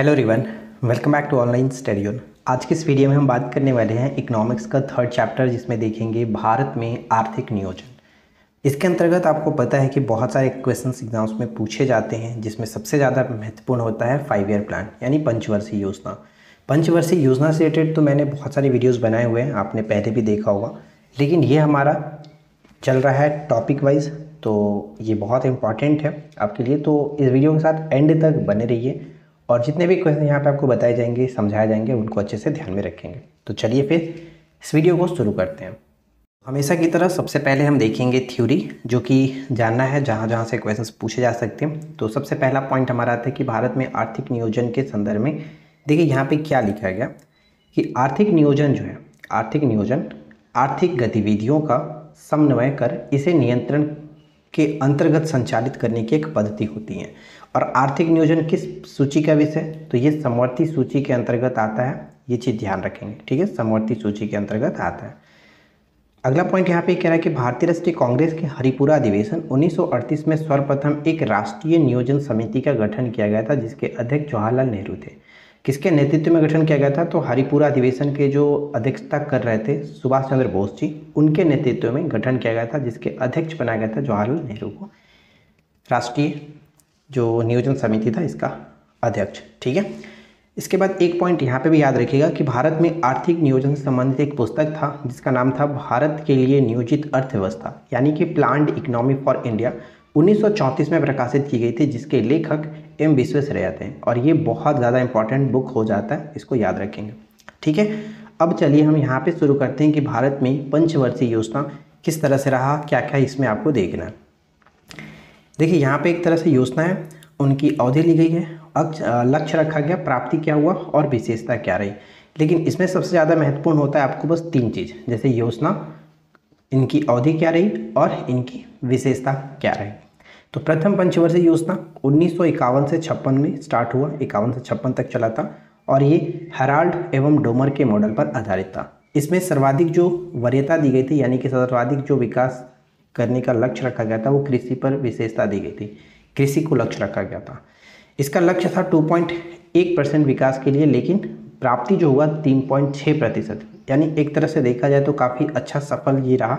Hello everyone, welcome back to online study zone. आज की इस वीडियो में हम बात करने वाले हैं इकोनॉमिक्स का थर्ड चैप्टर, जिसमें देखेंगे भारत में आर्थिक नियोजन। इसके अंतर्गत आपको पता है कि बहुत सारे क्वेश्चंस एग्जाम्स में पूछे जाते हैं, जिसमें सबसे ज़्यादा महत्वपूर्ण होता है 5 ईयर प्लान यानी पंचवर्षीय योजना। पंचवर्षीय योजना से रिलेटेड तो मैंने बहुत सारे वीडियोज़ बनाए हुए हैं, आपने पहले भी देखा होगा, लेकिन ये हमारा चल रहा है टॉपिक वाइज, तो ये बहुत इंपॉर्टेंट है आपके लिए। तो इस वीडियो के साथ एंड तक बने रहिए और जितने भी क्वेश्चन यहाँ पे आपको बताए जाएंगे, समझाए जाएंगे, उनको अच्छे से ध्यान में रखेंगे। तो चलिए फिर इस वीडियो को शुरू करते हैं। हमेशा की तरह सबसे पहले हम देखेंगे थ्योरी, जो कि जानना है जहाँ जहाँ से क्वेश्चंस पूछे जा सकते हैं। तो सबसे पहला पॉइंट हमारा आता है कि भारत में आर्थिक नियोजन के संदर्भ में देखिए यहाँ पे क्या लिखा गया कि आर्थिक नियोजन जो है, आर्थिक नियोजन आर्थिक गतिविधियों का समन्वय कर इसे नियंत्रण के अंतर्गत संचालित करने की एक पद्धति होती है। और आर्थिक नियोजन किस सूची का विषय, तो ये समवर्ती सूची के अंतर्गत आता है। ये चीज़ ध्यान रखेंगे, ठीक है, समवर्ती सूची के अंतर्गत आता है। अगला पॉइंट यहाँ पे कह रहा है कि भारतीय राष्ट्रीय कांग्रेस के हरिपुरा अधिवेशन 1938 में सर्वप्रथम एक राष्ट्रीय नियोजन समिति का गठन किया गया था, जिसके अध्यक्ष जवाहरलाल नेहरू थे। किसके नेतृत्व में गठन किया गया था, तो हरिपुरा अधिवेशन के जो अध्यक्षता कर रहे थे सुभाष चंद्र बोस जी, उनके नेतृत्व में गठन किया गया था, जिसके अध्यक्ष बनाया गया था जवाहरलाल नेहरू को, राष्ट्रीय जो नियोजन समिति था इसका अध्यक्ष, ठीक है। इसके बाद एक पॉइंट यहाँ पे भी याद रखिएगा कि भारत में आर्थिक नियोजन से संबंधित एक पुस्तक था जिसका नाम था भारत के लिए नियोजित अर्थव्यवस्था, यानी कि प्लान्ड इकोनॉमी फॉर इंडिया, 1934 में प्रकाशित की गई थी, जिसके लेखक एम विश्वेश्वरैया थे। और ये बहुत ज़्यादा इंपॉर्टेंट बुक हो जाता है, इसको याद रखेंगे, ठीक है। अब चलिए हम यहाँ पे शुरू करते हैं कि भारत में पंचवर्षीय योजना किस तरह से रहा, क्या क्या इसमें आपको देखना है। देखिए यहाँ पे एक तरह से योजना है, उनकी अवधि ली गई है, लक्ष्य रखा गया, प्राप्ति क्या हुआ और विशेषता क्या रही। लेकिन इसमें सबसे ज़्यादा महत्वपूर्ण होता है आपको बस 3 चीज़, जैसे योजना, इनकी अवधि क्या रही और इनकी विशेषता क्या रही। तो प्रथम पंचवर्षीय योजना 1951 से 56 में स्टार्ट हुआ, 51 से 56 तक चला था, और ये हेराल्ड एवं डोमर के मॉडल पर आधारित था। इसमें सर्वाधिक जो वरीयता दी गई थी, यानी कि सर्वाधिक जो विकास करने का लक्ष्य रखा गया था, वो कृषि पर विशेषता दी गई थी, कृषि को लक्ष्य रखा गया था। इसका लक्ष्य था 2.1% विकास के लिए, लेकिन प्राप्ति जो हुआ 3.6%, यानी एक तरह से देखा जाए तो काफ़ी अच्छा सफल ये रहा।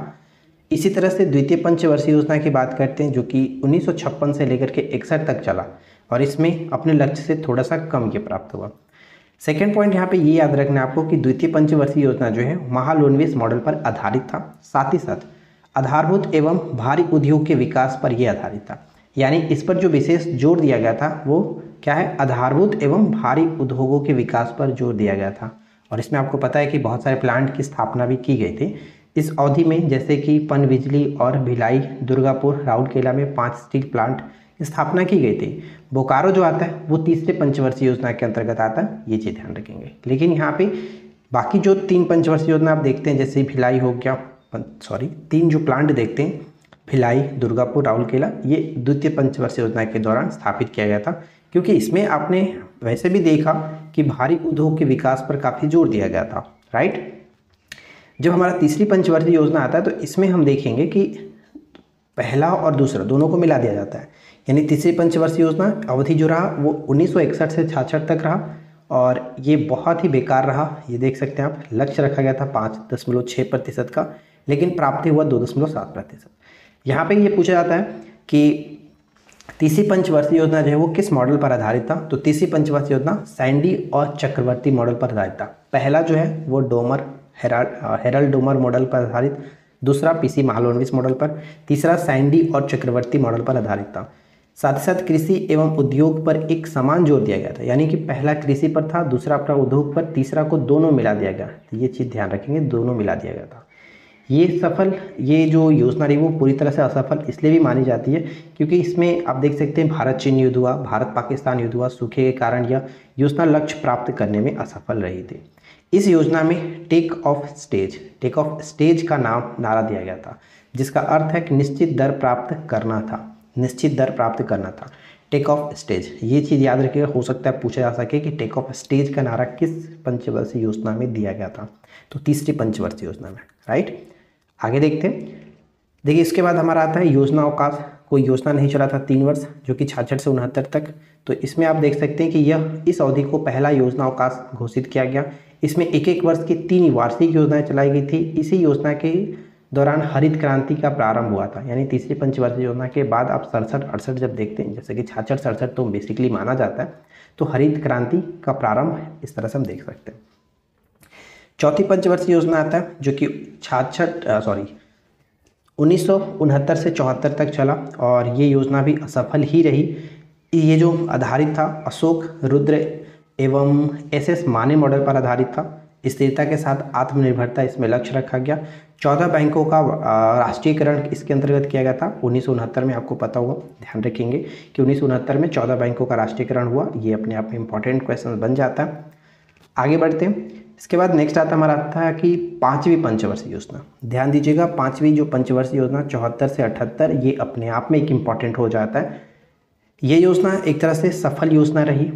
इसी तरह से द्वितीय पंचवर्षीय योजना की बात करते हैं, जो कि 1956 से लेकर के 61 तक चला, और इसमें अपने लक्ष्य से थोड़ा सा कम ये प्राप्त हुआ। सेकेंड पॉइंट यहाँ पे ये याद रखना है आपको कि द्वितीय पंचवर्षीय योजना जो है महालनोबिस मॉडल पर आधारित था, साथ ही साथ आधारभूत एवं भारी उद्योग के विकास पर यह आधारित था। यानी इस पर जो विशेष जोर दिया गया था वो क्या है, आधारभूत एवं भारी उद्योगों के विकास पर जोर दिया गया था। और इसमें आपको पता है कि बहुत सारे प्लांट की स्थापना भी की गई थी इस अवधि में, जैसे कि पनबिजली और भिलाई, दुर्गापुर, राउरकेला में 5 स्टील प्लांट की स्थापना की गई थी। बोकारो जो आता है वो तीसरे पंचवर्षीय योजना के अंतर्गत आता है, ये चीज़ ध्यान रखेंगे। लेकिन यहाँ पे बाकी जो 3 पंचवर्षीय योजना आप देखते हैं, जैसे भिलाई हो गया, 3 जो प्लांट देखते हैं, भिलाई, दुर्गापुर, राउरकेला, ये द्वितीय पंचवर्षीय योजना के दौरान स्थापित किया गया था, क्योंकि इसमें आपने वैसे भी देखा कि भारी उद्योग के विकास पर काफ़ी जोर दिया गया था, राइट। जब हमारा तीसरी पंचवर्षीय योजना आता है तो इसमें हम देखेंगे कि पहला और दूसरा दोनों को मिला दिया जाता है। यानी तीसरी पंचवर्षीय योजना अवधि जो रहा वो 1961 से 66 तक रहा, और ये बहुत ही बेकार रहा। ये देख सकते हैं आप, लक्ष्य रखा गया था 5.6% का, लेकिन प्राप्ति हुआ 2.7%। यहाँ पे ये पूछा जाता है कि तीसरी पंचवर्षीय योजना जो है वो किस मॉडल पर आधारित था, तो तीसरी पंचवर्षीय योजना सैंडी और चक्रवर्ती मॉडल पर आधारित था। पहला जो है वो डोमर, हेराल्ड डोमर मॉडल पर आधारित, दूसरा पीसी महालनोबिस मॉडल पर, तीसरा सैंडी और चक्रवर्ती मॉडल पर आधारित था। साथ ही साथ कृषि एवं उद्योग पर एक समान जोर दिया गया था, यानी कि पहला कृषि पर था, दूसरा अपना उद्योग पर, तीसरा को दोनों मिला दिया गया। तो ये चीज़ ध्यान रखेंगे, दोनों मिला दिया गया था। ये जो योजना रही वो पूरी तरह से असफल इसलिए भी मानी जाती है क्योंकि इसमें आप देख सकते हैं भारत चीन युद्ध हुआ, भारत पाकिस्तान युद्ध हुआ, सूखे के कारण यह योजना लक्ष्य प्राप्त करने में असफल रही थी। इस योजना में टेक ऑफ स्टेज का नारा दिया गया था, जिसका अर्थ है कि निश्चित दर प्राप्त करना था, टेक ऑफ स्टेज। ये चीज़ याद रखिएगा, हो सकता है पूछा जा सके कि टेक ऑफ स्टेज का नारा किस पंचवर्षीय योजना में दिया गया था, तो तीसरी पंचवर्षीय योजना में, राइट। आगे देखते हैं। देखिए इसके बाद हमारा आता है योजनाओं का कोई योजना नहीं चला था 3 वर्ष, जो कि 66 से 69 तक। तो इसमें आप देख सकते हैं कि यह इस अवधि को पहला योजना अवकाश घोषित किया गया। इसमें एक एक वर्ष की 3 वार्षिक योजनाएं चलाई गई थी। इसी योजना के दौरान हरित क्रांति का प्रारंभ हुआ था, यानी तीसरी पंचवर्षीय योजना के बाद आप 67-68 जब देखते हैं, जैसे कि 66-67 तो बेसिकली माना जाता है, तो हरित क्रांति का प्रारंभ इस तरह से हम देख सकते हैं। चौथी पंचवर्षीय योजना आता है जो कि 1969 से 74 तक चला, और ये योजना भी असफल ही रही। ये जो आधारित था अशोक रुद्र एवं SS माने मॉडल पर आधारित था। स्थिरता के साथ आत्मनिर्भरता इसमें लक्ष्य रखा गया। 14 बैंकों का राष्ट्रीयकरण इसके अंतर्गत किया गया था 1969 में। आपको पता होगा, ध्यान रखेंगे कि 1969 में 14 बैंकों का राष्ट्रीयकरण हुआ। ये अपने आप में इंपॉर्टेंट क्वेश्चन बन जाता है। आगे बढ़ते हैं। इसके बाद नेक्स्ट आता हमारा आता है कि 5वीं पंचवर्षीय योजना। ध्यान दीजिएगा, 5वीं जो पंचवर्षीय योजना 74 से 78, ये अपने आप में एक इम्पॉर्टेंट हो जाता है। ये योजना एक तरह से सफल योजना रही,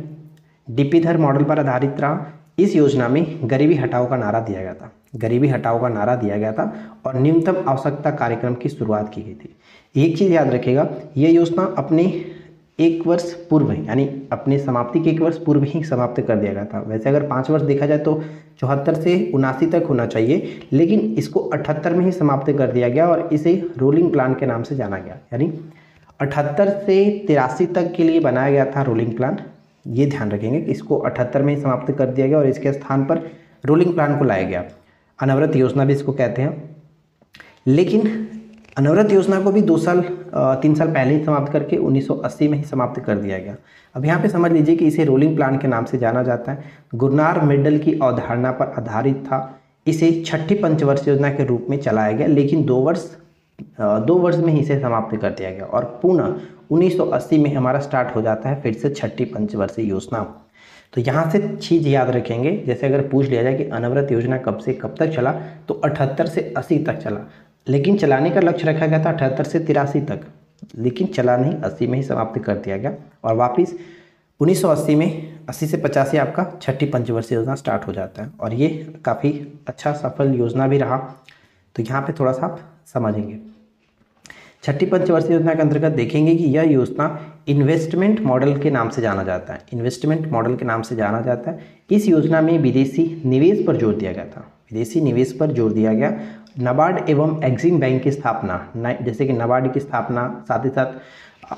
डीपीधर मॉडल पर आधारित रहा। इस योजना में गरीबी हटाओ का नारा दिया गया था, गरीबी हटाओ का नारा दिया गया था और न्यूनतम आवश्यकता कार्यक्रम की शुरुआत की गई थी। एक चीज़ याद रखिएगा, ये योजना अपने 1 वर्ष पूर्व, यानी अपने समाप्ति के 1 वर्ष पूर्व ही समाप्त कर दिया गया था। वैसे अगर 5 वर्ष देखा जाए तो 74 से 79 तक होना चाहिए, लेकिन इसको 78 में ही समाप्त कर दिया गया और इसे रोलिंग प्लान के नाम से जाना गया। यानी 78 से 83 तक के लिए बनाया गया था रोलिंग प्लान। ये ध्यान रखेंगे कि इसको 78 में ही समाप्त कर दिया गया और इसके स्थान पर रोलिंग प्लान को लाया गया। अनवरत योजना भी इसको कहते हैं। लेकिन अनवरत योजना को भी 3 साल पहले ही समाप्त करके 1980 में ही समाप्त कर दिया गया। अब यहाँ पे समझ लीजिए कि इसे रोलिंग प्लान के नाम से जाना जाता है। गुरनार मेंडल की अवधारणा पर आधारित था। इसे 6ठी पंचवर्षीय योजना के रूप में चलाया गया, लेकिन 2 वर्ष में ही इसे समाप्त कर दिया गया और पुनः 1980 में हमारा स्टार्ट हो जाता है फिर से 6ठी पंचवर्षीय योजना। तो यहाँ से चीज़ याद रखेंगे, जैसे अगर पूछ लिया जाए कि अनवरत योजना कब से कब तक चला, तो 78 से 80 तक चला, लेकिन चलाने का लक्ष्य रखा गया था 78 से 83 तक, लेकिन चला नहीं, 80 में ही समाप्त कर दिया गया और वापस 1980 में 80 से 85 आपका 6ठी पंचवर्षीय योजना स्टार्ट हो जाता है और ये काफ़ी अच्छा सफल योजना भी रहा। तो यहाँ पे थोड़ा सा आप समझेंगे। 6ठी पंचवर्षीय योजना के अंतर्गत देखेंगे कि यह योजना इन्वेस्टमेंट मॉडल के नाम से जाना जाता है। इन्वेस्टमेंट मॉडल के नाम से जाना जाता है। इस योजना में विदेशी निवेश पर जोर दिया गया था, विदेशी निवेश पर जोर दिया गया। नाबार्ड एवं एग्जिम बैंक की स्थापना, जैसे कि नाबार्ड की स्थापना, साथ ही साथ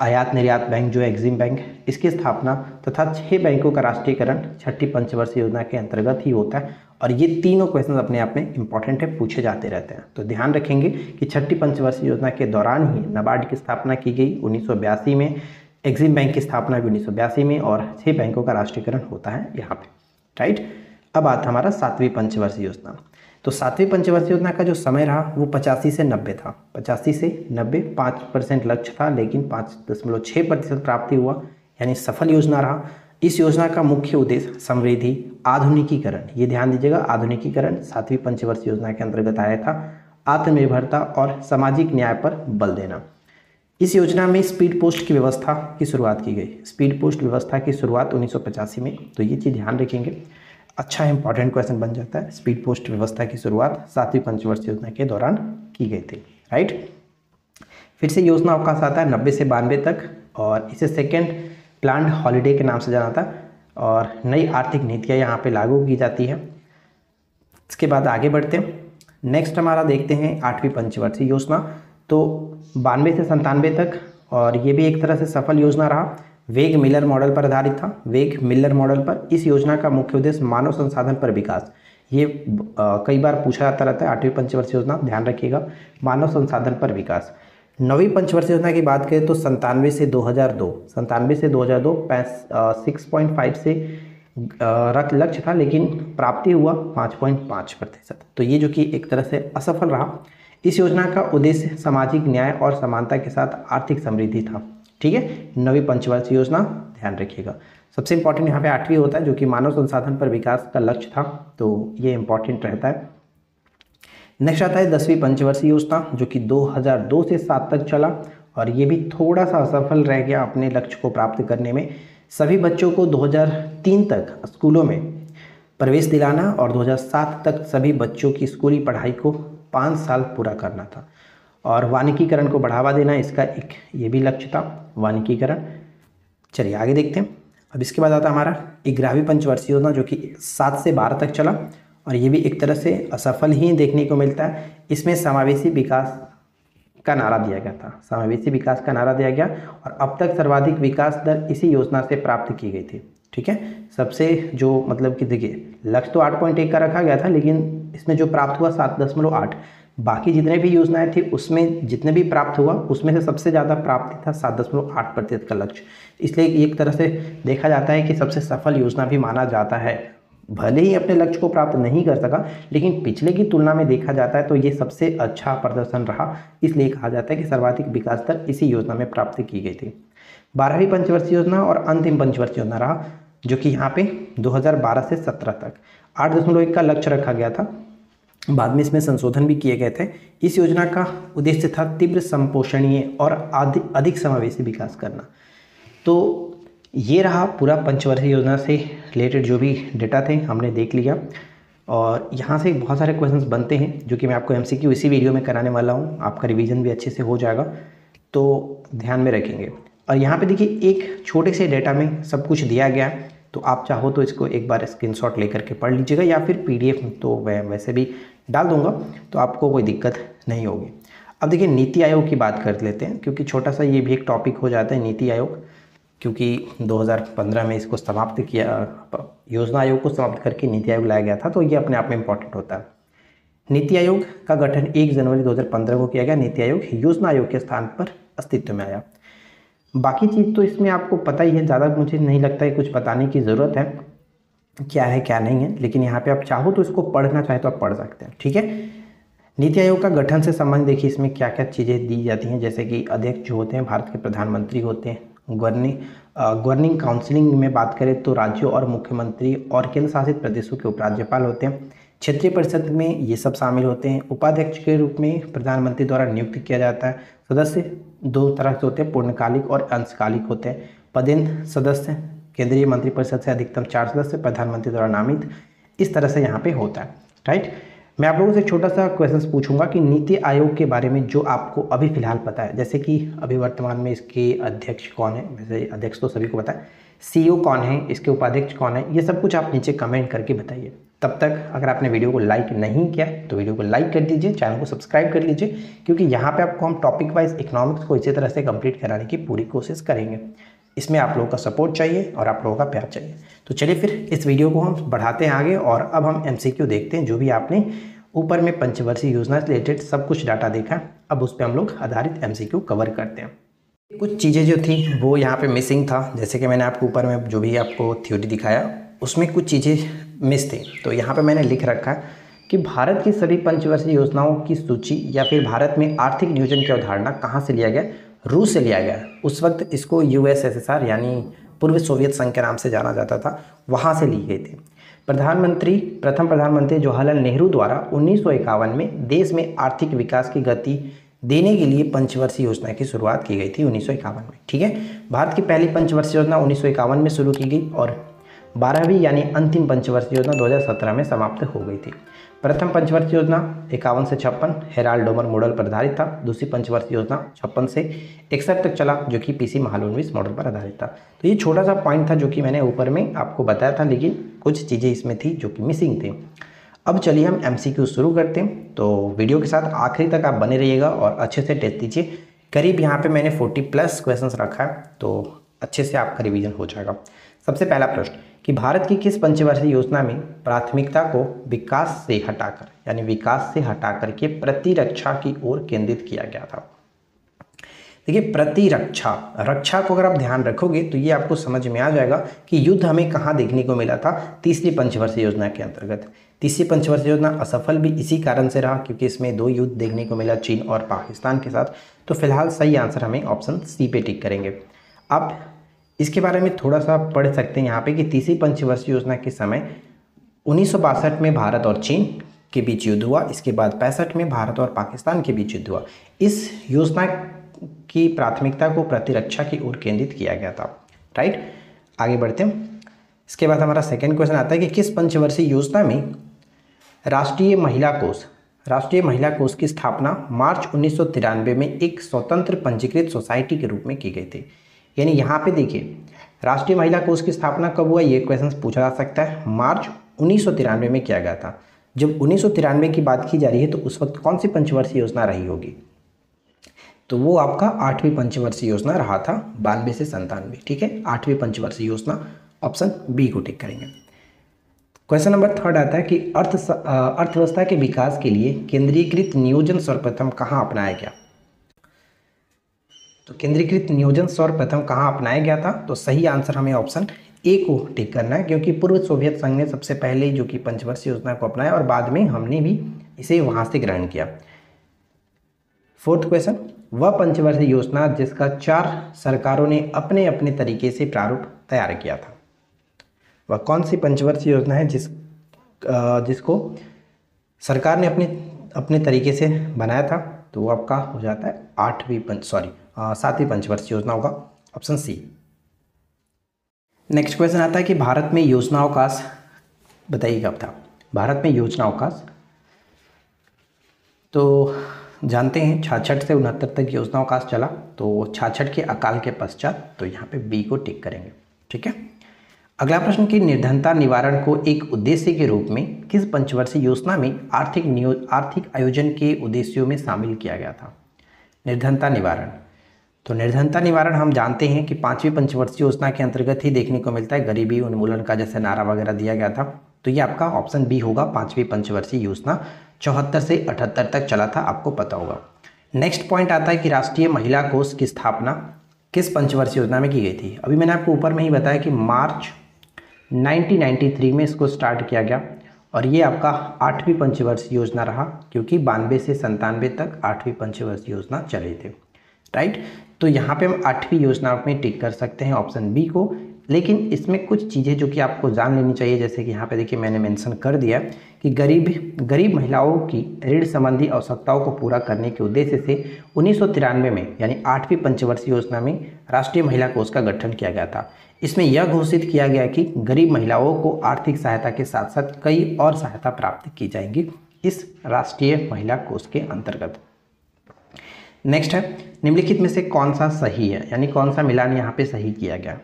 आयात निर्यात बैंक जो एग्जिम बैंक, इसकी स्थापना तथा 6 बैंकों का राष्ट्रीयकरण 6ठी पंचवर्षीय योजना के अंतर्गत ही होता है। और ये तीनों क्वेश्चन अपने आप में इंपॉर्टेंट है, पूछे जाते रहते हैं। तो ध्यान रखेंगे कि 6ठी पंचवर्षीय योजना के दौरान ही नाबार्ड की स्थापना की गई 1982 में, एग्जिम बैंक की स्थापना भी 1982 में और 6 बैंकों का राष्ट्रीयकरण होता है यहाँ पे, राइट। अब आता हमारा 7वीं पंचवर्षीय योजना। तो 7वीं पंचवर्षीय योजना का जो समय रहा वो 85 से 90 था। 85 से 90 5% लक्ष्य था, लेकिन 5.6% प्राप्ति हुआ, यानी सफल योजना रहा। इस योजना का मुख्य उद्देश्य समृद्धि, आधुनिकीकरण, ये ध्यान दीजिएगा, आधुनिकीकरण 7वीं पंचवर्षीय योजना के अंतर्गत आया था। आत्मनिर्भरता और सामाजिक न्याय पर बल देना। इस योजना में स्पीड पोस्ट की व्यवस्था की शुरुआत की गई। स्पीड पोस्ट व्यवस्था की शुरुआत 1985 में, तो ये चीज़ ध्यान रखेंगे, अच्छा इंपॉर्टेंट क्वेश्चन बन जाता है। स्पीड पोस्ट व्यवस्था की शुरुआत 7वीं पंचवर्षीय योजना के दौरान की गई थी, राइट। फिर से योजना अवकाश आता है 90 से 92 तक और इसे सेकेंड प्लान्ड हॉलीडे के नाम से जाना था और नई आर्थिक नीतियाँ यहाँ पे लागू की जाती है। इसके बाद आगे बढ़ते हैं। नेक्स्ट हमारा देखते हैं 8वीं पंचवर्षीय योजना। तो 92 से 97 तक, और ये भी एक तरह से सफल योजना रहा। वेग मिलर मॉडल पर आधारित था, वेग मिलर मॉडल पर। इस योजना का मुख्य उद्देश्य मानव संसाधन पर विकास, ये कई बार पूछा जाता रहता है। 8वीं पंचवर्षीय योजना, ध्यान रखिएगा, मानव संसाधन पर विकास। 9वीं पंचवर्षीय योजना की बात करें तो 97 से 2002 6.5 से लक्ष्य था, लेकिन प्राप्ति हुआ 5.5%। तो ये जो कि एक तरह से असफल रहा। इस योजना का उद्देश्य सामाजिक न्याय और समानता के साथ आर्थिक समृद्धि था, ठीक है। 9वीं पंचवर्षीय योजना, ध्यान रखिएगा। सबसे इंपॉर्टेंट यहाँ पे 8वीं होता है, जो कि मानव संसाधन पर विकास का लक्ष्य था, तो ये इंपॉर्टेंट रहता है। नेक्स्ट आता है 10वीं पंचवर्षीय योजना, जो कि 2002 से 7 तक चला और ये भी थोड़ा सा असफल रह गया अपने लक्ष्य को प्राप्त करने में। सभी बच्चों को 2003 तक स्कूलों में प्रवेश दिलाना और 2007 तक सभी बच्चों की स्कूली पढ़ाई को 5 साल पूरा करना था। और वानिकीकरण को बढ़ावा देना इसका एक ये भी लक्ष्य था, वानिकीकरण। चलिए आगे देखते हैं। अब इसके बाद आता हमारा 11वीं पंचवर्षीय योजना जो कि 7 से 12 तक चला और ये भी एक तरह से असफल ही देखने को मिलता है। इसमें समावेशी विकास का नारा दिया गया था, समावेशी विकास का नारा दिया गया और अब तक सर्वाधिक विकास दर इसी योजना से प्राप्त की गई थी। ठीक है, सबसे जो मतलब कि देखिए लक्ष्य तो 8.1 का रखा गया था, लेकिन इसमें जो प्राप्त हुआ 7.8। बाकी जितने भी योजनाएं थी उसमें जितने भी प्राप्त हुआ उसमें से सबसे ज़्यादा प्राप्ति था 7.8% का लक्ष्य। इसलिए एक तरह से देखा जाता है कि सबसे सफल योजना भी माना जाता है। भले ही अपने लक्ष्य को प्राप्त नहीं कर सका, लेकिन पिछले की तुलना में देखा जाता है तो ये सबसे अच्छा प्रदर्शन रहा, इसलिए कहा जाता है कि सर्वाधिक विकास दर इसी योजना में प्राप्त की गई थी। 12वीं पंचवर्षीय योजना और अंतिम पंचवर्षीय योजना रहा जो कि यहाँ पे 2012 से 17 तक 8.1 का लक्ष्य रखा गया था। बाद में इसमें संशोधन भी किए गए थे। इस योजना का उद्देश्य था तीव्र संपोषणीय और अधिक समावेशी विकास करना। तो ये रहा पूरा पंचवर्षीय योजना से रिलेटेड जो भी डेटा थे हमने देख लिया और यहाँ से बहुत सारे क्वेश्चंस बनते हैं जो कि मैं आपको एमसीक्यू इसी वीडियो में कराने वाला हूँ। आपका रिवीजन भी अच्छे से हो जाएगा, तो ध्यान में रखेंगे। और यहाँ पे देखिए एक छोटे से डेटा में सब कुछ दिया गया है, तो आप चाहो तो इसको एक बार स्क्रीनशॉट लेकर के पढ़ लीजिएगा या फिर पीडीएफ तो मैं वैसे भी डाल दूंगा, तो आपको कोई दिक्कत नहीं होगी। अब देखिए नीति आयोग की बात कर लेते हैं, क्योंकि छोटा सा ये भी एक टॉपिक हो जाता है नीति आयोग, क्योंकि 2015 में इसको समाप्त किया, योजना आयोग को समाप्त करके नीति आयोग लाया गया था, तो ये अपने आप में इम्पॉर्टेंट होता है। नीति आयोग का गठन 1 जनवरी 2015 को किया गया। नीति आयोग योजना आयोग के स्थान पर अस्तित्व में आया। बाकी चीज़ तो इसमें आपको पता ही है, ज़्यादा मुझे नहीं लगता है कुछ बताने की ज़रूरत है क्या है क्या नहीं है, लेकिन यहाँ पे आप चाहो तो इसको पढ़ना चाहे तो आप पढ़ सकते हैं। ठीक है, नीति आयोग का गठन से संबंध देखिए इसमें क्या क्या चीज़ें दी जाती हैं, जैसे कि अध्यक्ष जो होते हैं भारत के प्रधानमंत्री होते हैं। गवर्निंग काउंसिलिंग में बात करें तो राज्यों और मुख्यमंत्री और केंद्र शासित प्रदेशों के उपराज्यपाल होते हैं। क्षेत्रीय परिषद में ये सब शामिल होते हैं। उपाध्यक्ष के रूप में प्रधानमंत्री द्वारा नियुक्त किया जाता है। सदस्य 2 तरह से होते हैं, पूर्णकालिक और अंशकालिक होते हैं। पदेन सदस्य केंद्रीय मंत्रिपरिषद से अधिकतम 4 सदस्य प्रधानमंत्री द्वारा नामित, इस तरह से यहाँ पे होता है। राइट, मैं आप लोगों से छोटा सा क्वेश्चन पूछूंगा कि नीति आयोग के बारे में जो आपको अभी फिलहाल पता है, जैसे कि अभी वर्तमान में इसके अध्यक्ष कौन है, वैसे अध्यक्ष तो सभी को पता है, सीईओ कौन है, इसके उपाध्यक्ष कौन है, ये सब कुछ आप नीचे कमेंट करके बताइए। तब तक अगर आपने वीडियो को लाइक नहीं किया तो वीडियो को लाइक कर दीजिए, चैनल को सब्सक्राइब कर लीजिए, क्योंकि यहाँ पे आपको हम टॉपिक वाइज इकोनॉमिक्स को इसी तरह से कंप्लीट कराने की पूरी कोशिश करेंगे। इसमें आप लोगों का सपोर्ट चाहिए और आप लोगों का प्यार चाहिए। तो चलिए फिर इस वीडियो को हम बढ़ाते हैं आगे और अब हम एमसीक्यू देखते हैं। जो भी आपने ऊपर में पंचवर्षीय योजना से रिलेटेड सब कुछ डाटा देखा, अब उस पर हम लोग आधारित एमसीक्यू कवर करते हैं। कुछ चीज़ें जो थी वो यहाँ पे मिसिंग था, जैसे कि मैंने आपको ऊपर में जो भी आपको थ्योरी दिखाया उसमें कुछ चीज़ें मिस थी। तो यहाँ पे मैंने लिख रखा है कि भारत की सभी पंचवर्षीय योजनाओं की सूची या फिर भारत में आर्थिक नियोजन की अवधारणा कहाँ से लिया गया, रूस से लिया गया। उस वक्त इसको यूएसएसआर यानी पूर्व सोवियत संघ के नाम से जाना जाता था, वहाँ से ली गई थी। प्रथम प्रधानमंत्री जवाहरलाल नेहरू द्वारा 1951 में देश में आर्थिक विकास की गति देने के लिए पंचवर्षीय योजना की शुरुआत की गई थी 1951 में। ठीक है, भारत की पहली पंचवर्षीय योजना 1951 में शुरू की गई और 12वीं यानी अंतिम पंचवर्षीय योजना 2017 में समाप्त हो गई थी। प्रथम पंचवर्षीय योजना 51 से 56 हेराल्ड डोमर मॉडल पर आधारित था। दूसरी पंचवर्षीय योजना 56 से 61 तक चला, जो कि पीसी महालनोबिस मॉडल पर आधारित था। तो ये छोटा सा पॉइंट था जो कि मैंने ऊपर में आपको बताया था, लेकिन कुछ चीज़ें इसमें थी जो कि मिसिंग थी। अब चलिए हम एमसीक्यू शुरू करते हैं, तो वीडियो के साथ आखिरी तक आप बने रहिएगा और अच्छे से टेस्ट दीजिए। करीब यहाँ पे मैंने 40+ क्वेश्चंस रखा है, तो अच्छे से आपका रिवीजन हो जाएगा। सबसे पहला प्रश्न कि भारत की किस पंचवर्षीय योजना में प्राथमिकता को विकास से हटाकर यानी विकास से हटाकर के प्रतिरक्षा की ओर केंद्रित किया गया था। देखिए प्रतिरक्षा, रक्षा को अगर आप ध्यान रखोगे तो ये आपको समझ में आ जाएगा कि युद्ध हमें कहाँ देखने को मिला था, तीसरी पंचवर्षीय योजना के अंतर्गत। तीसरी पंचवर्षीय योजना असफल भी इसी कारण से रहा क्योंकि इसमें 2 युद्ध देखने को मिला, चीन और पाकिस्तान के साथ। तो फिलहाल सही आंसर हमें ऑप्शन सी पे टिक करेंगे। अब इसके बारे में थोड़ा सा पढ़ सकते हैं यहाँ पे कि तीसरी पंचवर्षीय योजना के समय 1962 में भारत और चीन के बीच युद्ध हुआ। इसके बाद 65 में भारत और पाकिस्तान के बीच युद्ध हुआ। इस योजना की प्राथमिकता को प्रतिरक्षा की ओर केंद्रित किया गया था। राइट, आगे बढ़ते हैं। इसके बाद हमारा सेकेंड क्वेश्चन आता है कि किस पंचवर्षीय योजना में राष्ट्रीय महिला कोष राष्ट्रीय महिला कोष की स्थापना मार्च 1993 में एक स्वतंत्र पंजीकृत सोसाइटी के रूप में की गई थी। यानी यहाँ पे देखिए राष्ट्रीय महिला कोष की स्थापना कब हुआ, ये क्वेश्चन पूछा जा सकता है। मार्च 1993 में किया गया था। जब 1993 की बात की जा रही है तो उस वक्त कौन सी पंचवर्षीय योजना रही होगी, तो वो आपका 8वीं पंचवर्षीय योजना रहा था 92 से 97। ठीक है, 8वीं पंचवर्षीय योजना, ऑप्शन बी को टिक करेंगे। क्वेश्चन नंबर 3 आता है कि अर्थव्यवस्था के विकास के लिए केंद्रीकृत नियोजन सर्वप्रथम कहाँ अपनाया गया। तो केंद्रीकृत नियोजन सर्वप्रथम कहाँ अपनाया गया था, तो सही आंसर हमें ऑप्शन ए को टिक करना है, क्योंकि पूर्व सोवियत संघ ने सबसे पहले जो कि पंचवर्षीय योजना को अपनाया और बाद में हमने भी इसे वहाँ से ग्रहण किया। 4th क्वेश्चन, वह पंचवर्षीय योजना जिसका 4 सरकारों ने अपने अपने तरीके से प्रारूप तैयार किया था, वह कौन सी पंचवर्षीय योजना है जिसको सरकार ने अपने तरीके से बनाया था, तो वो आपका हो जाता है 7वीं पंचवर्षीय योजना होगा, ऑप्शन सी। नेक्स्ट क्वेश्चन आता है कि भारत में योजना अवकाश बताइए कब था। भारत में योजना अवकाश तो जानते हैं 66 से 69 तक योजना अवकाश चला, तो 66 के अकाल के पश्चात, तो यहाँ पे बी को टिक करेंगे। ठीक है, अगला प्रश्न कि निर्धनता निवारण को एक उद्देश्य के रूप में किस पंचवर्षीय योजना में आर्थिक आयोजन के उद्देश्यों में शामिल किया गया था। निर्धनता निवारण, तो निर्धनता निवारण हम जानते हैं कि 5वीं पंचवर्षीय योजना के अंतर्गत ही देखने को मिलता है। गरीबी उन्मूलन का जैसे नारा वगैरह दिया गया था, तो ये आपका ऑप्शन बी होगा। 5वीं पंचवर्षीय योजना 74 से 78 तक चला था, आपको पता होगा। नेक्स्ट पॉइंट आता है कि राष्ट्रीय महिला कोष की स्थापना किस पंचवर्षीय योजना में की गई थी। अभी मैंने आपको ऊपर में ही बताया कि मार्च 1993 में इसको स्टार्ट किया गया और ये आपका 8वीं पंचवर्षीय योजना रहा, क्योंकि 92 से 97 तक 8वीं पंचवर्षीय योजना चले थे। राइट, तो यहाँ पे हम 8वीं योजना में टिक कर सकते हैं ऑप्शन बी को। लेकिन इसमें कुछ चीज़ें जो कि आपको जान लेनी चाहिए, जैसे कि यहाँ पे देखिए मैंने मेंशन कर दिया कि गरीब महिलाओं की ऋण संबंधी आवश्यकताओं को पूरा करने के उद्देश्य से 1993 में यानी 8वीं पंचवर्षीय योजना में राष्ट्रीय महिला कोष का गठन किया गया था। इसमें यह घोषित किया गया कि गरीब महिलाओं को आर्थिक सहायता के साथ साथ कई और सहायता प्राप्त की जाएंगी इस राष्ट्रीय महिला कोष के अंतर्गत। नेक्स्ट है, निम्नलिखित में से कौन सा सही है, यानी कौन सा मिलान यहाँ पे सही किया गया।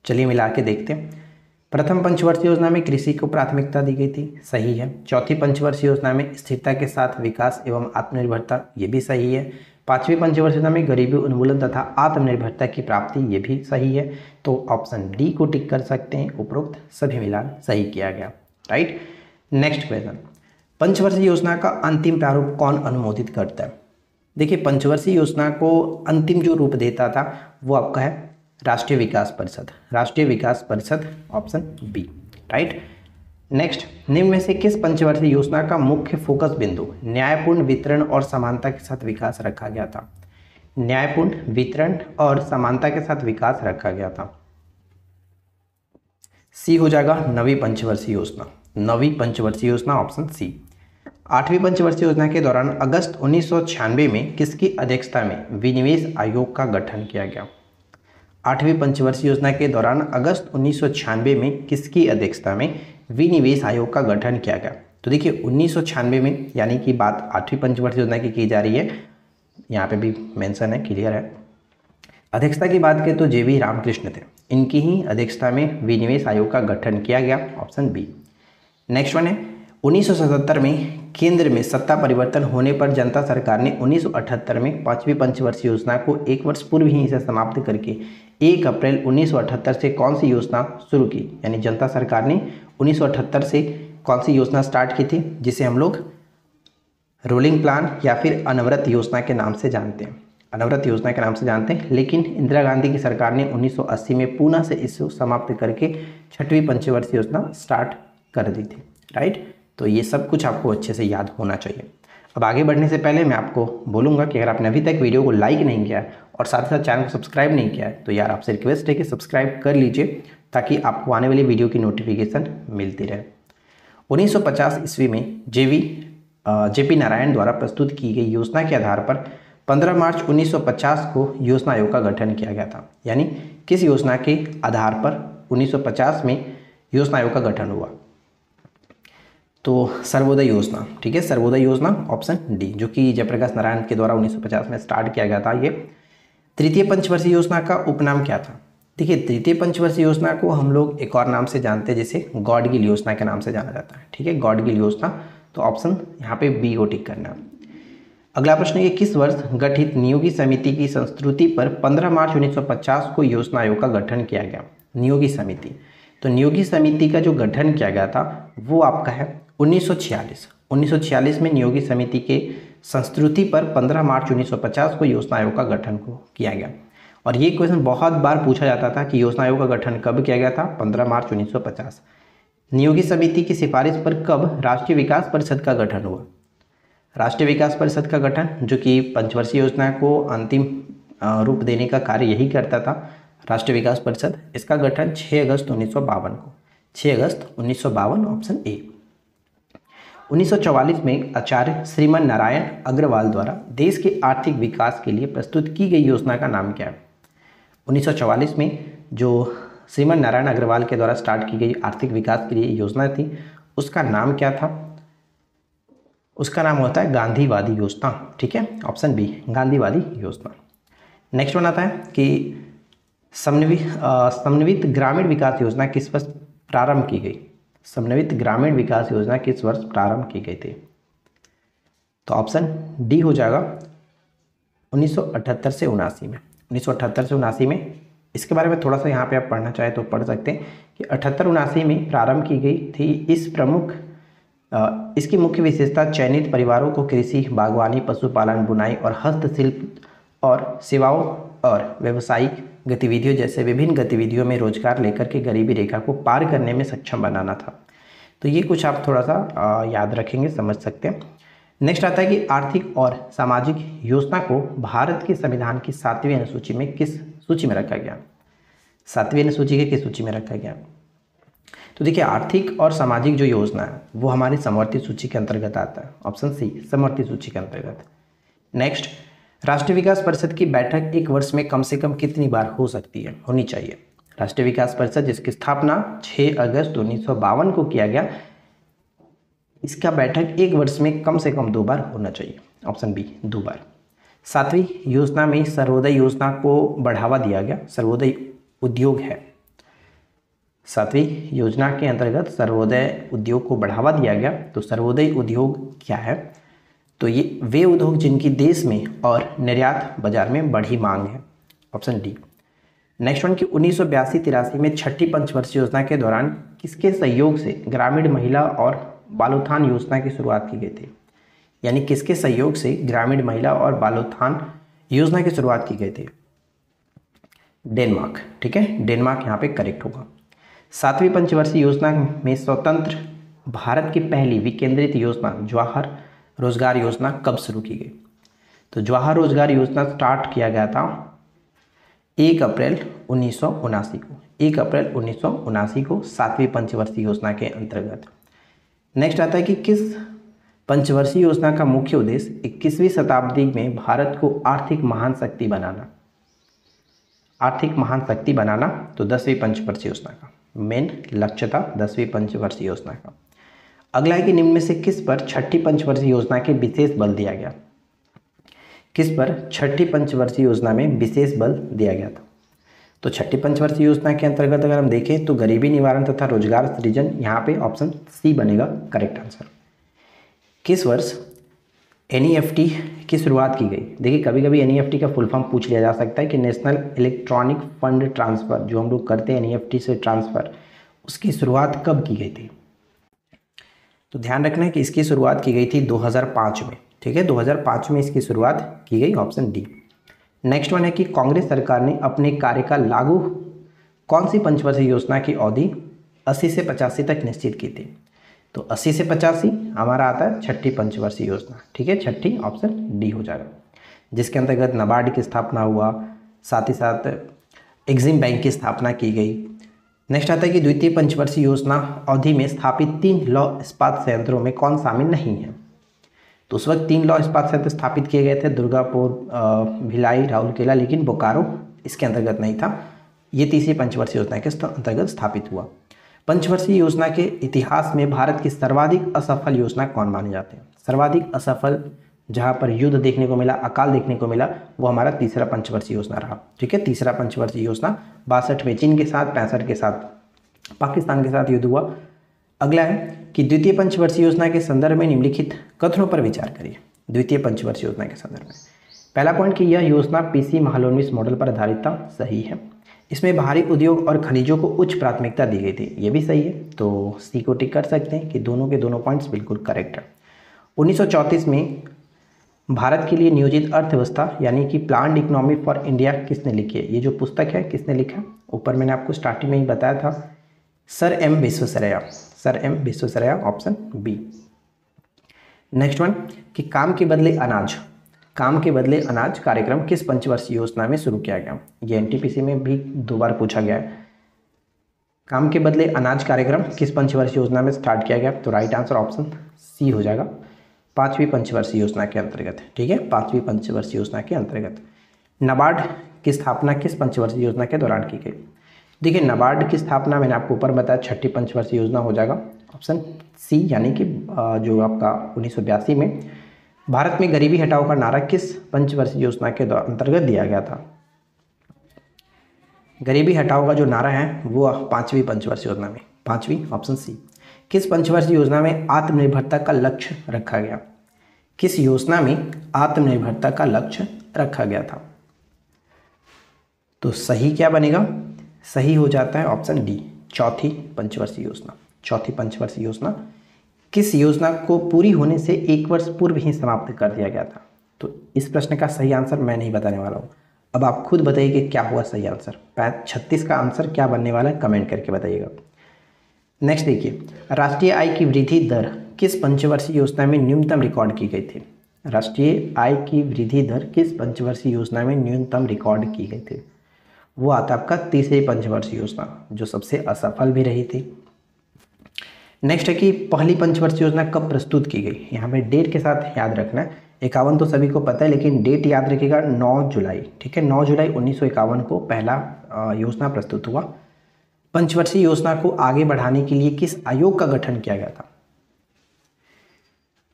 चलिए मिला के देखते हैं। प्रथम पंचवर्षीय योजना में कृषि को प्राथमिकता दी गई थी, सही है। चौथी पंचवर्षीय योजना में स्थिरता के साथ विकास एवं आत्मनिर्भरता, ये भी सही है। 5वीं पंचवर्षीय योजना में गरीबी उन्मूलन तथा आत्मनिर्भरता की प्राप्ति, ये भी सही है। तो ऑप्शन डी को टिक कर सकते हैं, उपरोक्त सभी मिलान सही किया गया। राइट, नेक्स्ट क्वेश्चन, पंचवर्षीय योजना का अंतिम प्रारूप कौन अनुमोदित करता है। देखिए पंचवर्षीय योजना को अंतिम जो रूप देता था वो आपका है राष्ट्रीय विकास परिषद। राष्ट्रीय विकास परिषद, ऑप्शन बी। राइट, नेक्स्ट, निम्न में से किस पंचवर्षीय योजना का मुख्य फोकस बिंदु न्यायपूर्ण वितरण और समानता के साथ विकास रखा गया था। न्यायपूर्ण वितरण और समानता के साथ विकास रखा गया था। सी हो जाएगा नवीं पंचवर्षीय योजना। नवीं पंचवर्षीय योजना, ऑप्शन सी। 8वीं पंचवर्षीय योजना के दौरान अगस्त 1996 में किसकी अध्यक्षता में विनिवेश आयोग का गठन किया गया। 8वीं पंचवर्षीय योजना के दौरान अगस्त 1996 में किसकी अध्यक्षता में विनिवेश आयोग का गठन किया गया। तो देखिए 1996 में, यानी कि बात 8वीं पंचवर्षीय योजना की जा रही है, यहाँ पे भी मेंशन है, क्लियर है। अध्यक्षता की बात करें तो जेवी रामकृष्ण थे, इनकी ही अध्यक्षता में विनिवेश आयोग का गठन किया गया, ऑप्शन बी। नेक्स्ट वन है, 1977 में केंद्र में सत्ता परिवर्तन होने पर जनता सरकार ने 1978 में 5वीं पंचवर्षीय योजना को 1 वर्ष पूर्व ही इसे समाप्त करके 1 अप्रैल 1978 से कौन सी योजना शुरू की। यानी जनता सरकार ने 1978 से कौन सी योजना स्टार्ट की थी, जिसे हम लोग रोलिंग प्लान या फिर अनवरत योजना के नाम से जानते हैं। अनवरत योजना के नाम से जानते हैं, लेकिन इंदिरा गांधी की सरकार ने 1980 में पुनः से इसे समाप्त करके 6वीं पंचवर्षीय योजना स्टार्ट कर दी थी। राइट, तो ये सब कुछ आपको अच्छे से याद होना चाहिए। अब आगे बढ़ने से पहले मैं आपको बोलूँगा कि अगर आपने अभी तक वीडियो को लाइक नहीं किया है और साथ ही साथ चैनल को सब्सक्राइब नहीं किया है, तो यार आपसे रिक्वेस्ट है कि सब्सक्राइब कर लीजिए, ताकि आपको आने वाली वीडियो की नोटिफिकेशन मिलती रहे। 1950 ईस्वी में जेपी नारायण द्वारा प्रस्तुत की गई योजना के आधार पर 15 मार्च 1950 को योजना आयोग का गठन किया गया था। यानी किस योजना के आधार पर 1950 में योजना आयोग का गठन हुआ। तो सर्वोदय योजना, ठीक है, सर्वोदय योजना ऑप्शन डी, जो कि जयप्रकाश नारायण के द्वारा 1950 में स्टार्ट किया गया था। ये तृतीय पंचवर्षीय योजना का उपनाम क्या था? देखिए, तृतीय पंचवर्षीय योजना को हम लोग एक और नाम से जानते हैं, जिसे गॉडगिल योजना के नाम से जाना जाता है, ठीक है, गॉडगिल योजना। तो ऑप्शन यहाँ पे बी को टिक करना। अगला प्रश्न, ये किस वर्ष गठित नियोगी समिति की संस्तुति पर 15 मार्च 1950 को योजना आयोग का गठन किया गया? नियोगी समिति, तो नियोगी समिति का जो गठन किया गया था वो आपका है 1946 में नियोगी समिति के संस्तुति पर 15 मार्च 1950 को योजना आयोग का गठन को किया गया। और ये क्वेश्चन बहुत बार पूछा जाता था कि योजना आयोग का गठन कब किया गया था? 15 मार्च 1950। नियोगी समिति की सिफारिश पर कब राष्ट्रीय विकास परिषद का गठन हुआ? राष्ट्रीय विकास परिषद का गठन, जो कि पंचवर्षीय योजना को अंतिम रूप देने का कार्य यही करता था, राष्ट्रीय विकास परिषद, इसका गठन 6 अगस्त 1952 को, 6 अगस्त 1952 ऑप्शन ए। 1944 में आचार्य श्रीमन नारायण अग्रवाल द्वारा देश के आर्थिक विकास के लिए प्रस्तुत की गई योजना का नाम क्या है? 1944 में जो श्रीमन नारायण अग्रवाल के द्वारा स्टार्ट की गई आर्थिक विकास के लिए योजना थी, उसका नाम क्या था? उसका नाम होता है गांधीवादी योजना, ठीक है, ऑप्शन बी, गांधीवादी योजना। नेक्स्ट वन आता है कि समन्वित ग्रामीण विकास योजना किस वर्ष प्रारंभ की गई? समन्वित ग्रामीण विकास योजना किस वर्ष प्रारंभ की गई थी? तो ऑप्शन डी हो जाएगा 1978 से 79 में, 1978 से 79 में। इसके बारे में थोड़ा सा यहाँ पे आप पढ़ना चाहे तो पढ़ सकते हैं कि 78-79 में प्रारंभ की गई थी। इसकी मुख्य विशेषता चयनित परिवारों को कृषि, बागवानी, पशुपालन, बुनाई और हस्तशिल्प और सेवाओं और व्यावसायिक गतिविधियों जैसे विभिन्न गतिविधियों में रोजगार लेकर के गरीबी रेखा को पार करने में सक्षम बनाना था। तो ये कुछ आप थोड़ा सा याद रखेंगे, समझ सकते हैं। नेक्स्ट आता है कि आर्थिक और सामाजिक योजना को भारत के संविधान की 7वीं अनुसूची में किस सूची में रखा गया? 7वीं अनुसूची के किस सूची में रखा गया? तो देखिए, आर्थिक और सामाजिक जो योजना है वो हमारी समवर्ती सूची के अंतर्गत आता है, ऑप्शन सी, समवर्ती सूची के अंतर्गत। नेक्स्ट, राष्ट्रीय विकास परिषद की बैठक एक वर्ष में कम से कम कितनी बार हो सकती है, होनी चाहिए? राष्ट्रीय विकास परिषद जिसकी स्थापना 6 अगस्त 1952 को किया गया, इसका बैठक एक वर्ष में कम से कम 2 बार होना चाहिए, ऑप्शन बी, 2 बार। 7वीं योजना में सर्वोदय योजना को बढ़ावा दिया गया, सर्वोदय उद्योग है। 7वीं योजना के अंतर्गत सर्वोदय उद्योग को बढ़ावा दिया गया। तो सर्वोदय उद्योग क्या है? तो ये वे उद्योग जिनकी देश में और निर्यात बाजार में बढ़ी मांग है, ऑप्शन डी। नेक्स्ट वन की 1982-83 में छठी पंचवर्षीय योजना के दौरान किसके सहयोग से ग्रामीण महिला और बालोत्थान योजना की शुरुआत की गई थी? यानी किसके सहयोग से ग्रामीण महिला और बालोत्थान योजना की शुरुआत की गई थी? डेनमार्क, ठीक है, डेनमार्क यहाँ पे करेक्ट होगा। 7वीं पंचवर्षीय योजना में स्वतंत्र भारत की पहली विकेंद्रित योजना जवाहर रोजगार योजना कब शुरू की गई? तो जवाहर रोजगार योजना स्टार्ट किया गया था 1 अप्रैल 1979 को, 1 अप्रैल 1979 को 7वीं पंचवर्षीय योजना के अंतर्गत। नेक्स्ट आता है कि किस पंचवर्षीय योजना का मुख्य उद्देश्य 21वीं शताब्दी में भारत को आर्थिक महान शक्ति बनाना? आर्थिक महान शक्ति बनाना, तो 10वीं पंचवर्षीय योजना का मेन लक्ष्य था, 10वीं पंचवर्षीय योजना का। अगला है कि निम्न में से किस पर छठी पंचवर्षीय योजना के विशेष बल दिया गया? किस पर छठी पंचवर्षीय योजना में विशेष बल दिया गया था? तो छठी पंचवर्षीय योजना के अंतर्गत अगर हम देखें तो गरीबी निवारण तथा रोजगार सृजन, यहाँ पे ऑप्शन सी बनेगा करेक्ट आंसर। किस वर्ष NEFT की शुरुआत की गई? देखिए, कभी कभी NEFT का फुल फॉर्म पूछ लिया जा सकता है कि नेशनल इलेक्ट्रॉनिक फंड ट्रांसफ़र, जो हम लोग करते हैं NEFT से ट्रांसफ़र, उसकी शुरुआत कब की गई थी? तो ध्यान रखना है कि इसकी शुरुआत की गई थी 2005 में, ठीक है, 2005 में इसकी शुरुआत की गई, ऑप्शन डी। नेक्स्ट वन है कि कांग्रेस सरकार ने अपने कार्यकाल लागू कौन सी पंचवर्षीय योजना की अवधि 80 से 85 तक निश्चित की थी? तो 80 से 85 हमारा आता है छठी पंचवर्षीय योजना, ठीक है, छठी ऑप्शन डी हो जाएगा, जिसके अंतर्गत नाबार्ड की स्थापना हुआ, साथ ही साथ एग्जिम बैंक की स्थापना की गई। नेक्स्ट आता है कि द्वितीय पंचवर्षीय योजना अवधि में स्थापित 3 लौह इस्पात संयंत्रों में कौन शामिल नहीं है? तो उस वक्त 3 लौह इस्पात संयंत्र स्थापित किए गए थे, दुर्गापुर, भिलाई, राउरकेला, लेकिन बोकारो इसके अंतर्गत नहीं था। ये तीसरी पंचवर्षीय योजना के अंतर्गत स्थापित हुआ। पंचवर्षीय योजना के इतिहास में भारत की सर्वाधिक असफल योजना कौन माने जाते हैं? सर्वाधिक असफल जहां पर युद्ध देखने को मिला, अकाल देखने को मिला, वो हमारा तीसरा पंचवर्षीय योजना रहा। ठीक है, तीसरा पंचवर्षीय योजना 62 में चीन के साथ, 65 के साथ पाकिस्तान के साथ युद्ध हुआ। अगला है कि द्वितीय पंचवर्षीय योजना के संदर्भ में निम्नलिखित कथनों पर विचार करिए। द्वितीय पंचवर्षीय योजना के संदर्भ में पहला पॉइंट कि यह योजना पीसी महालनोबिस मॉडल पर आधारित था, सही है। इसमें भारी उद्योग और खनिजों को उच्च प्राथमिकता दी गई थी, ये भी सही है। तो सी को टिक कर सकते हैं कि दोनों के दोनों पॉइंट्स बिल्कुल करेक्ट है। 1934 में भारत के लिए नियोजित अर्थव्यवस्था यानी कि प्लान्ड इकोनॉमी फॉर इंडिया किसने लिखी है? ये जो पुस्तक है किसने लिखा? ऊपर मैंने आपको स्टार्टिंग में ही बताया था, sir M Visvesvaraya. Sir M Visvesvaraya, option B. Next one कि काम के बदले अनाज, काम के बदले अनाज कार्यक्रम किस पंचवर्षीय योजना में शुरू किया गया? ये एनटीपीसी में भी 2 बार पूछा गया है। काम के बदले अनाज कार्यक्रम किस पंचवर्षीय योजना में स्टार्ट किया गया? तो राइट आंसर ऑप्शन सी हो जाएगा, 5वीं पंचवर्षीय योजना के अंतर्गत। ठीक है, 5वीं पंचवर्षीय योजना के अंतर्गत। नाबार्ड की स्थापना किस पंचवर्षीय योजना के दौरान की गई? देखिए, नाबार्ड की स्थापना मैंने आपको ऊपर बताया 6ठी पंचवर्षीय योजना हो जाएगा, ऑप्शन सी, यानी कि जो आपका 1982 में भारत में गरीबी हटाओ का नारा किस पंचवर्षीय योजना के अंतर्गत दिया गया था? गरीबी हटाओ का जो नारा है वो 5वीं पंचवर्षीय योजना में, 5वीं, ऑप्शन सी। किस पंचवर्षीय योजना में आत्मनिर्भरता का लक्ष्य रखा गया? किस योजना में आत्मनिर्भरता का लक्ष्य रखा गया था? तो सही क्या बनेगा? सही हो जाता है ऑप्शन डी, 4थी पंचवर्षीय योजना। 4थी पंचवर्षीय योजना किस योजना को पूरी होने से 1 वर्ष पूर्व ही समाप्त कर दिया गया था? तो इस प्रश्न का सही आंसर मैं नहीं बताने वाला हूँ, अब आप खुद बताइए कि क्या हुआ सही आंसर। 36 का आंसर क्या बनने वाला है, कमेंट करके बताइएगा। नेक्स्ट देखिए, राष्ट्रीय आय की वृद्धि दर किस पंचवर्षीय योजना में न्यूनतम रिकॉर्ड की गई थी? राष्ट्रीय आय की वृद्धि दर किस पंचवर्षीय योजना में न्यूनतम रिकॉर्ड की गई थी? वो आता है आपका तीसरी पंचवर्षीय योजना, जो सबसे असफल भी रही थी। नेक्स्ट है कि पहली पंचवर्षीय योजना कब प्रस्तुत की गई? यहाँ पे डेट के साथ याद रखना है। 51 तो सभी को पता है, लेकिन डेट याद रखिएगा, 9 जुलाई। ठीक है, 9 जुलाई 1951 को पहला योजना प्रस्तुत हुआ। पंचवर्षीय योजना को आगे बढ़ाने के लिए किस आयोग का गठन किया गया था?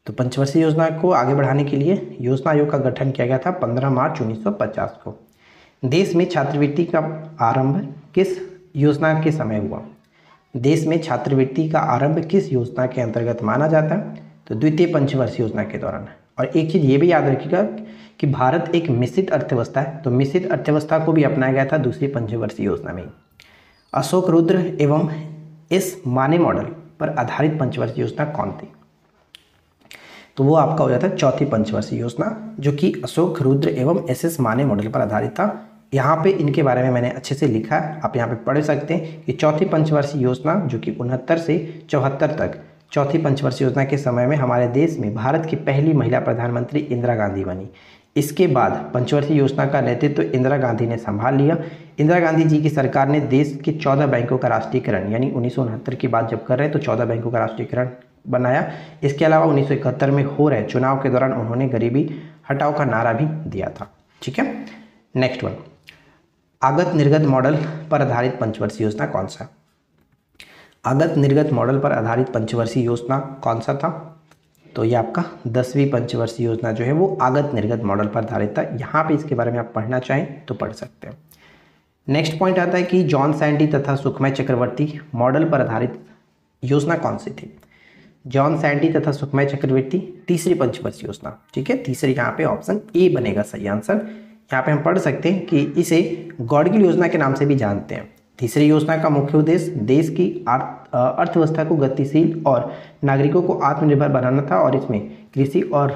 तो पंचवर्षीय योजना को आगे बढ़ाने के लिए योजना आयोग का गठन किया गया था 15 मार्च 1950 को। देश में छात्रवृत्ति का आरंभ किस योजना के समय हुआ? देश में छात्रवृत्ति का आरंभ किस योजना के अंतर्गत माना जाता है? तो द्वितीय पंचवर्षीय योजना के दौरान। और एक चीज़ ये भी याद रखिएगा कि भारत एक मिश्रित अर्थव्यवस्था है, तो मिश्रित अर्थव्यवस्था को भी अपनाया गया था दूसरी पंचवर्षीय योजना में। अशोक रुद्र एवं एस माने मॉडल पर आधारित पंचवर्षीय योजना कौन थी? तो वो आपका हो जाता है 4थी पंचवर्षीय योजना, जो कि अशोक रुद्र एवं एस माने मॉडल पर आधारित था। यहाँ पे इनके बारे में मैंने अच्छे से लिखा है, आप यहाँ पे पढ़ सकते हैं कि 4थी पंचवर्षीय योजना जो कि 69 से 74 तक, 4थी पंचवर्षीय योजना के समय में हमारे देश में भारत की पहली महिला प्रधानमंत्री इंदिरा गांधी बनी। इसके बाद पंचवर्षीय योजना का नेतृत्व इंदिरा गांधी ने संभाल लिया। इंदिरा गांधी जी की सरकार ने देश के 14 बैंकों का राष्ट्रीयकरण, यानी 1969 की बात जब कर रहे हैं तो 14 बैंकों का राष्ट्रीयकरण बनाया। इसके अलावा 1971 में हो रहे चुनाव के दौरान उन्होंने गरीबी हटाओ का नारा भी दिया था। ठीक है, नेक्स्ट वन, आगत निर्गत मॉडल पर आधारित पंचवर्षीय योजना कौन सा? आगत निर्गत मॉडल पर आधारित पंचवर्षीय योजना कौन सा था? तो ये आपका 10वीं पंचवर्षीय योजना जो है वो आगत निर्गत मॉडल पर आधारित था। यहाँ पे इसके बारे में आप पढ़ना चाहें तो पढ़ सकते हैं। नेक्स्ट पॉइंट आता है कि जॉन सैंडी तथा सुखमय चक्रवर्ती मॉडल पर आधारित योजना कौन सी थी? जॉन सैंडी तथा सुखमय चक्रवर्ती तीसरी पंचवर्षीय योजना। ठीक है, तीसरी यहाँ पे ऑप्शन ए बनेगा सही आंसर। यहाँ पे हम पढ़ सकते हैं कि इसे गॉडगिल योजना के नाम से भी जानते हैं। तीसरी योजना का मुख्य उद्देश्य देश की अर्थव्यवस्था को गतिशील और नागरिकों को आत्मनिर्भर बनाना था, और इसमें कृषि और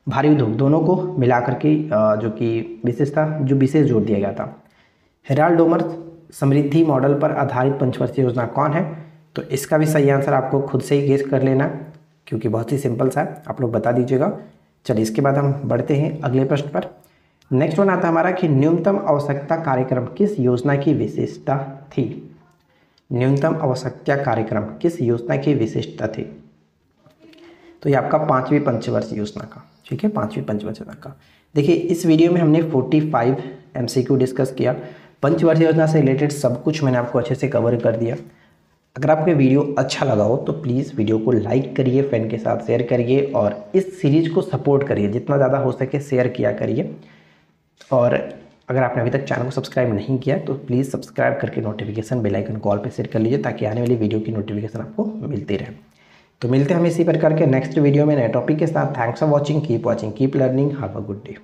भारी उद्योग दोनों को मिलाकर के जो कि विशेष जोर दिया गया था। हेराल्ड डोमर समृद्धि मॉडल पर आधारित पंचवर्षीय योजना कौन है? तो इसका भी सही आंसर आपको खुद से ही गेस कर लेना, क्योंकि बहुत ही सिंपल सा है, आप लोग बता दीजिएगा। चलिए इसके बाद हम बढ़ते हैं अगले प्रश्न पर। नेक्स्ट वन आता है हमारा कि न्यूनतम आवश्यकता कार्यक्रम किस योजना की विशेषता थी? न्यूनतम आवश्यकता कार्यक्रम किस योजना की विशेषता थी? तो ये आपका 5वीं पंचवर्षीय योजना का। ठीक है, 5वीं पंचवर्षीय योजना का। देखिए, इस वीडियो में हमने 45 MCQ डिस्कस किया। पंचवर्षीय योजना से रिलेटेड सब कुछ मैंने आपको अच्छे से कवर कर दिया। अगर आपको ये वीडियो अच्छा लगा हो तो प्लीज़ वीडियो को लाइक करिए, फ्रेंड के साथ शेयर करिए और इस सीरीज़ को सपोर्ट करिए, जितना ज़्यादा हो सके शेयर किया करिए। और अगर आपने अभी तक चैनल को सब्सक्राइब नहीं किया तो प्लीज़ सब्सक्राइब करके नोटिफिकेशन बेल आइकन कॉल पे सेट कर लीजिए, ताकि आने वाली वीडियो की नोटिफिकेशन आपको मिलती रहे। तो मिलते हैं हम इसी प्रकार के नेक्स्ट वीडियो में नए टॉपिक के साथ। Thanks for watching, keep learning, have a good day.